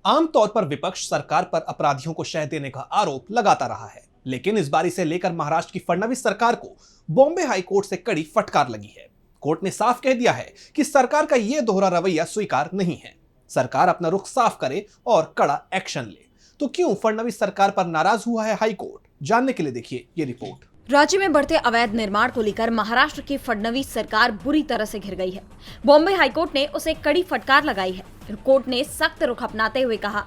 आमतौर पर विपक्ष सरकार पर अपराधियों को शह देने का आरोप लगाता रहा है, लेकिन इस बार इसे लेकर महाराष्ट्र की फडणवीस सरकार को बॉम्बे हाई कोर्ट से कड़ी फटकार लगी है। कोर्ट ने साफ कह दिया है कि सरकार का यह दोहरा रवैया स्वीकार नहीं है। सरकार अपना रुख साफ करे और कड़ा एक्शन ले। तो क्यों फडणवीस सरकार पर नाराज हुआ है हाई कोर्ट? जानने के लिए देखिए ये रिपोर्ट। राज्य में बढ़ते अवैध निर्माण को लेकर महाराष्ट्र की फडणवीस सरकार बुरी तरह से घिर गई है। बॉम्बे हाईकोर्ट ने उसे कड़ी फटकार लगाई है। कोर्ट ने सख्त रुख अपनाते हुए कहा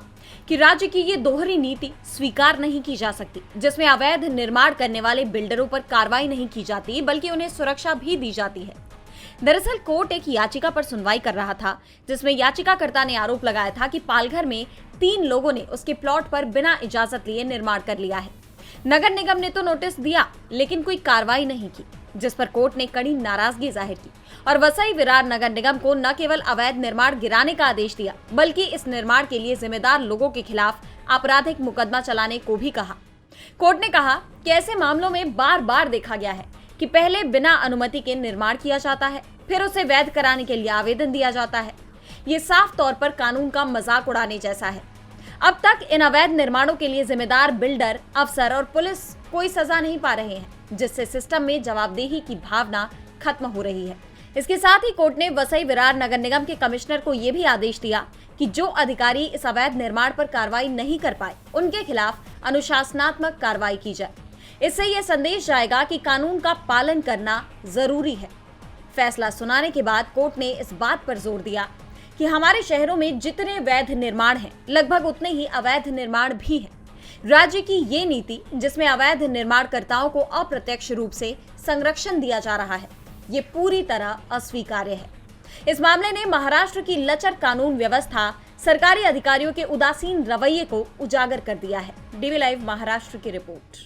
कि राज्य की ये दोहरी नीति स्वीकार नहीं की जा सकती, जिसमें अवैध निर्माण करने वाले बिल्डरों पर कार्रवाई नहीं की जाती बल्कि उन्हें सुरक्षा भी दी जाती है। दरअसल कोर्ट एक याचिका पर सुनवाई कर रहा था, जिसमें याचिकाकर्ता ने आरोप लगाया था कि पालघर में 3 लोगों ने उसके प्लॉट पर बिना इजाजत लिए निर्माण कर लिया है। नगर निगम ने तो नोटिस दिया लेकिन कोई कार्रवाई नहीं की, जिस पर कोर्ट ने कड़ी नाराजगी जाहिर की और वसई विरार नगर निगम को न केवल अवैध निर्माण गिराने का आदेश दिया बल्कि इस निर्माण के लिए जिम्मेदार लोगों के खिलाफ आपराधिक मुकदमा चलाने को भी कहा। कोर्ट ने कहा कि ऐसे मामलों में बार बार देखा गया है कि पहले बिना अनुमति के निर्माण किया जाता है, फिर उसे वैध कराने के लिए आवेदन दिया जाता है। ये साफ तौर पर कानून का मजाक उड़ाने जैसा है। अब तक इन अवैध निर्माणों के लिए जिम्मेदार बिल्डर, अफसर और पुलिस कोई सजा नहीं पा रहे हैं, जिससे सिस्टम में जवाबदेही की भावना खत्म हो रही है। इसके साथ ही कोर्ट ने वसई विरार नगर निगम के कमिश्नर को यह भी आदेश दिया कि जो अधिकारी इस अवैध निर्माण पर कार्रवाई नहीं कर पाए, उनके खिलाफ अनुशासनात्मक कार्रवाई की जाए। इससे यह संदेश जाएगा कि कानून का पालन करना जरूरी है। फैसला सुनाने के बाद कोर्ट ने इस बात पर जोर दिया कि हमारे शहरों में जितने वैध निर्माण हैं, लगभग उतने ही अवैध निर्माण भी हैं। राज्य की ये नीति, जिसमें अवैध निर्माणकर्ताओं को अप्रत्यक्ष रूप से संरक्षण दिया जा रहा है, ये पूरी तरह अस्वीकार्य है। इस मामले ने महाराष्ट्र की लचर कानून व्यवस्था, सरकारी अधिकारियों के उदासीन रवैये को उजागर कर दिया है। डीवी लाइव महाराष्ट्र की रिपोर्ट।